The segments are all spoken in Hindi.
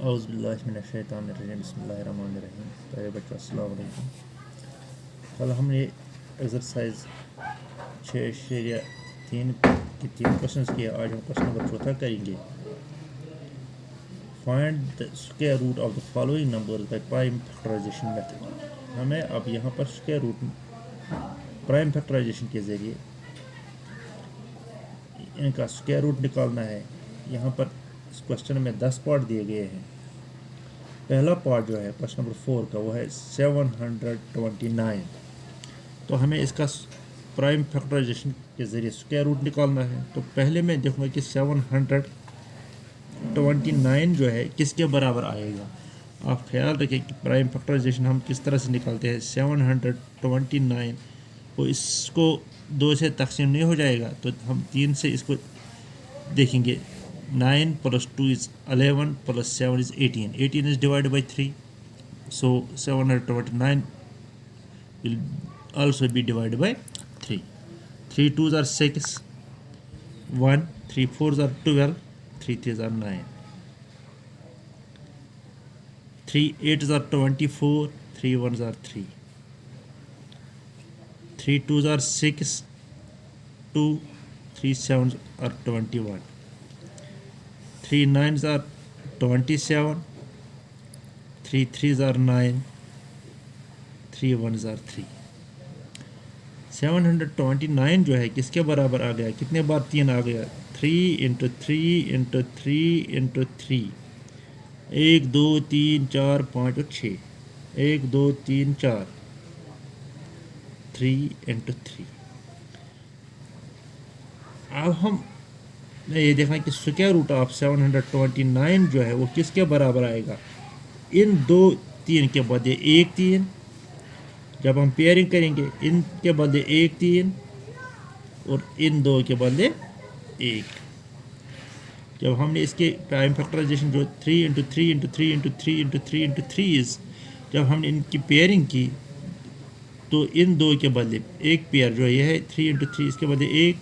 औज़ुबिल्लाहिमिनश्शैतानिर्रजीम बिस्मिल्लाहिर्रहमानिर्रहीम। प्यारे बच्चों अस्सलाम वालेकुम। कल हमने एक्सरसाइज 6.3 के 3 क्वेश्चंस किए। आज हम क्वेश्चन नंबर चौथा करेंगे। Find the square root of the following numbers by prime factorisation method. हमें अब यहाँ पर स्क्वायर रूट प्राइम फैक्टराइजेशन के ज़रिए इनका स्क्वायर रूट निकालना है। यहाँ पर इस क्वेश्चन में 10 पार्ट दिए गए हैं। पहला पार्ट जो है क्वेश्चन नंबर 4 का वो है 729। तो हमें इसका प्राइम फैक्टराइजेशन के ज़रिए स्क्वायर रूट निकालना है। तो पहले मैं देखूँगा कि 729 जो है किसके बराबर आएगा। आप ख्याल रखें कि प्राइम फैक्टराइजेशन हम किस तरह से निकालते हैं। 729 को इसको 2 से तकसीम नहीं हो जाएगा तो हम 3 से इसको देखेंगे। 9 + 2 is 11 + 7 is 18. 18 is divided by 3. So 729 will also be divided by 3. 3 2s are 6, 1, 3 4s are 12, 3 3s are 9. 3 8s are 24, 3 1s are 3. 3 2s are 6, 2, 3 7s are 21. 3 9s are 27, 3 3s are 9, 3 1s are 3. 729 जो है किसके बराबर आ गया, कितने बार 3 आ गया। 3 × 3 × 3 × 3, 1 2 3 4 5 और 6, 1 2 3 4, 3 × 3। अब हम ये देखना कि स्क्वायर रूट ऑफ 729 जो है वो किसके बराबर आएगा। इन 2 3 के बदले 1 3, जब हम पेयरिंग करेंगे इनके बदले 1 3 और इन 2 के बदले 1। जब हमने इसके प्राइम फैक्टराइजेशन जो 3 × 3 × 3 × 3 × 3 × 3 जब हमने इनकी पेयरिंग की तो इन 2 के बदले एक पेयर जो है यह है 3 × 3, इसके बदले 1,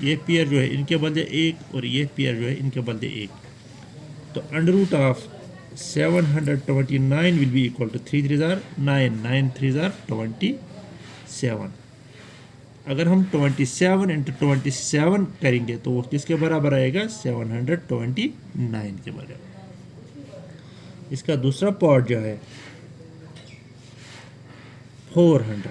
ये पेयर जो है इनके बदले 1 और ये पेयर जो है इनके बदले 1। तो under root of 729 will be equal to 3 3s are 9, 9 3s are 27। अगर हम 27 × 27 करेंगे तो वो किसके बराबर आएगा, 729 के बराबर। इसका दूसरा पार्ट जो है 400।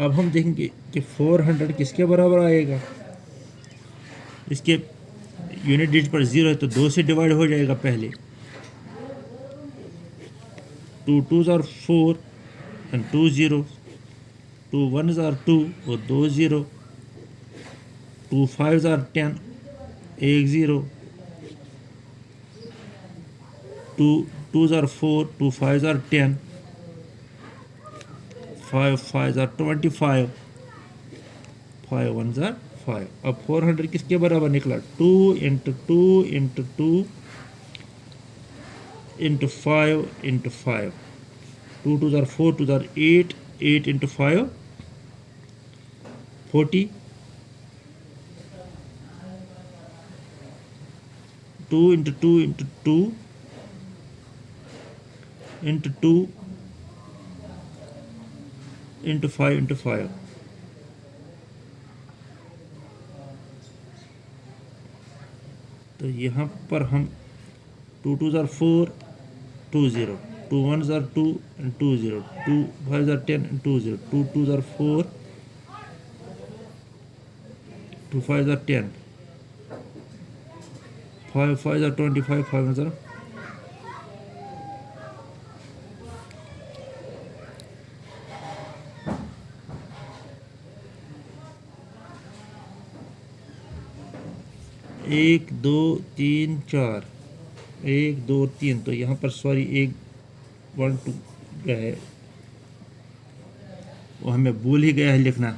अब हम देखेंगे कि 400 किसके बराबर आएगा। इसके यूनिट डिजिट पर 0 है तो 2 से डिवाइड हो जाएगा पहले। 2 2s are 4 and 2 0, 2 1s are 2 और 2 0, 2 5s are 10, 1 0, 2 2s are 4, 2 5s are 10, 5 5s are 25, 5 1s are 5। अब 400 किसके बराबर निकला, 2 × 2 × 2 × 5 × 5, 2 2s are 4, 2s are 8, 8 × 5 40, 2 × 2 × 2 × 2 × 5 × 5। तो यहाँ पर हम 2 2s are 4, 2 0, 2 1s are 2 and 2 0, 2 5s are 10 and 2 0, 2 2s are 4, 2 5s are 10, 5 5s are 25, 5 1s are 1 2 3 4, 1 2 3। तो यहाँ पर सॉरी 1 1 2 जो है वो हमें भूल ही गया है लिखना।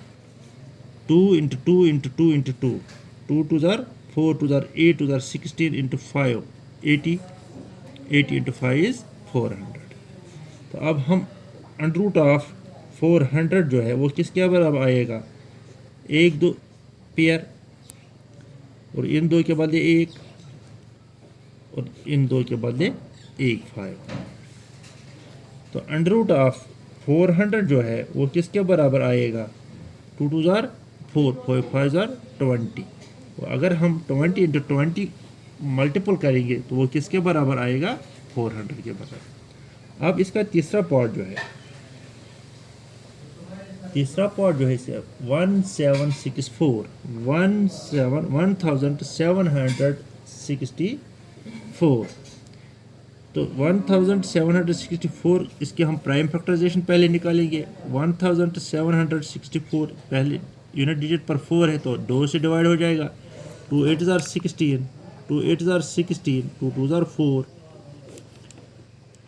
2 × 2 × 2 × 2, 2 2s are 4, 2s are 8, 2s are 16 × 5, 80, 80 × 5 is 400। तो अब हम अंडर रूट ऑफ 400 जो है वो किसके बराबर आएगा, 1 2 पेयर और इन 2 के बदले 1 और इन दो के बदले एक 5। तो अंडर रूट ऑफ 400 जो है वो किसके बराबर आएगा? 2 2 ज़ार 4, 4 5 ज़ार 20। तो अगर हम 20 इंटू 20 मल्टीपल करेंगे तो वो किसके बराबर आएगा? 400 के बराबर। अब इसका तीसरा पार्ट जो है, तीसरा पार्ट जो है इसे 1764 1764। तो 1764 इसके हम प्राइम फैक्टराइजेशन पहले निकालेंगे। 1764 पहले यूनिट डिजिट पर 4 है तो 2 से डिवाइड हो जाएगा। 2 8 ज़ार 16, 2 8 ज़ार 16, 2 2 ज़ार 4,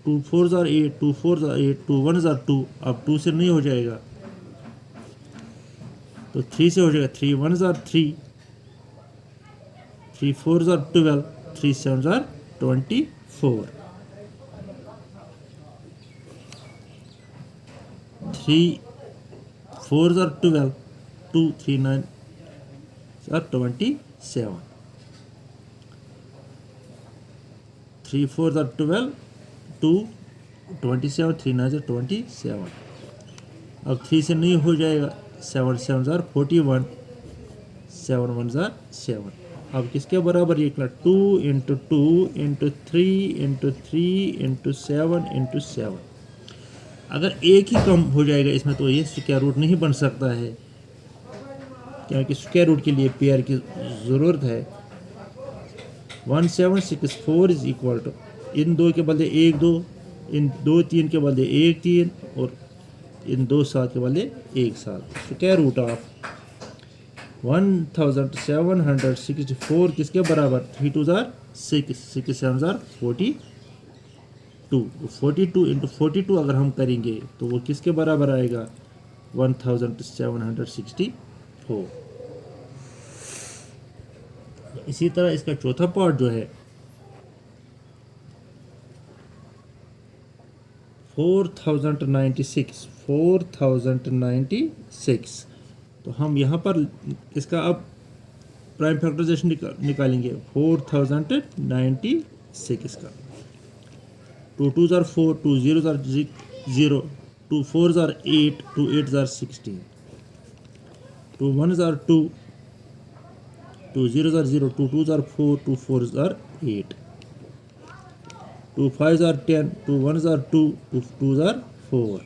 2 4 ज़ार 8, 2 4 ज़ार 8, 2 1 ज़ार 2। अब 2 से नहीं हो जाएगा तो 3 से हो जाएगा। 3 1 ज़ार 3, 3 4 ज़ार 12, 3 7 ज़ार 24, 3 4 ज़ार 12, 2 3 9 ज़ार 27, 3 4 ज़ार 12, 2 27, 3 9 ज़ार 27। अब 3 से नहीं हो जाएगा। 7 7 ज़ार 41, 7 1 ज़ार 7। अब किसके बराबर ये निकला? 2 into 2 into 3 into 3 into 7 into 7। अगर एक ही कम हो जाएगा इसमें तो ये स्क्वायर रूट नहीं बन सकता है, क्योंकि स्क्वायर रूट के लिए पेयर की ज़रूरत है। 1764 इज इक्वल टू, इन दो के बदले 1 2, इन 2 3 के बदले 1 3 और इन 2 7 के बदले 1 7। स्क्वायर रूट ऑफ 1764 किसके बराबर? 3 2 ज़ार 6, 6 7 ज़ार 42। 42 इंटू 42 अगर हम करेंगे तो वो किसके बराबर आएगा? 1764। इसी तरह इसका चौथा पार्ट जो है 4096। तो हम यहाँ पर इसका अब प्राइम फैक्टराइजेशन निकालेंगे। 4096 का 2 2 ज़ार 4, 2 0 ज़ार 0, 2 4 ज़ार 8, 2 8 ज़ार 16, 2 1 ज़ार 2, 2 0 ज़ार 0, 2 2 ज़ार 4, 2 4 ज़ार 8, 2 5 ज़ार 10, 2 1 ज़ार 2, 2 2 ज़ार 4,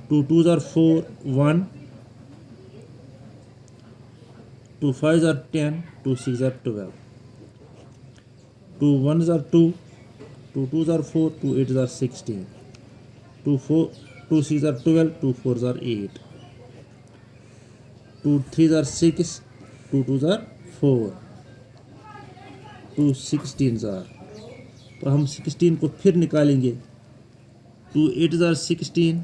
2 2 ज़ार 4 1, 2 5 ज़ार 10, 2 6 ज़ार 12, 2 1 ज़ार 2, 2 2 ज़ार 4, 2 8 ज़ार 16, 2 6 ज़ार 12, 2 4 ज़ार 8, 2 3 ज़ार 6, 2 2 ज़ार 4, 2 16 ज़ार। तो हम 16 को फिर निकालेंगे। 2 8 ज़ार 16,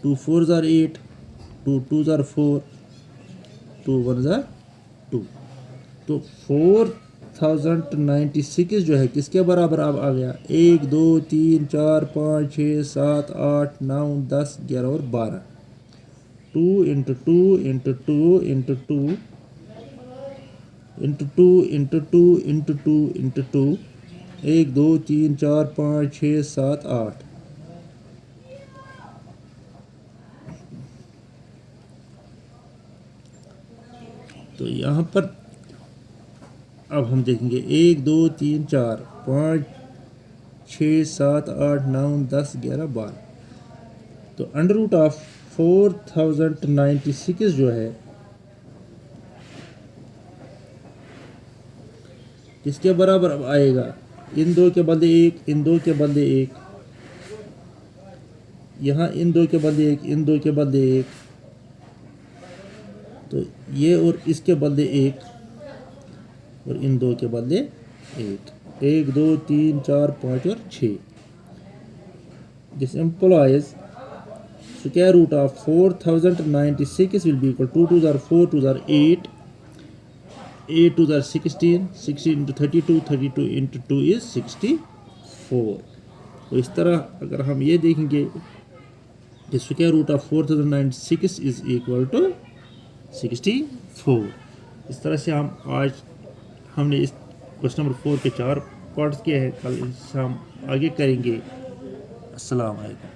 2 4 ज़ार 8, 2 2 ज़ार 4, 2 1 ज़ार 2। तो 4096 जो है किसके बराबर अब आ गया? 1 2 3 4 5 6 7 8 9 10 11 और 12। 2 into 2 into 2 into 2 into 2 into 2 into 2 into 2, 1 2 3 4 5 6 7 8। तो यहाँ पर अब हम देखेंगे 1 2 3 4 5 6 7 8 9 10 11 12। तो अंडर रूट ऑफ 4096 जो है किसके बराबर अब आएगा? इन दो के बदले 1, इन दो के बदले 1, यहाँ इन दो के बदले 1, इन दो के बदले 1, तो ये और इसके बदले 1 और इन दो के बदले 1, 1 2 3 4 5 और 6। This implies square root of 4096 will be equal to 2 2 ज़ार 4, 2 ज़ार 8, 8 2 ज़ार 16, 16 into 32, 32 into 2 is 64। तो इस तरह अगर हम ये देखेंगे कि square root of 4096 is equal to 64। इस तरह से हम आज हमने इस क्वेश्चन नंबर 4 के 4 पार्ट्स किए हैं। कल इंशाल्लाह हम आगे करेंगे। अस्सलाम वालेकुम।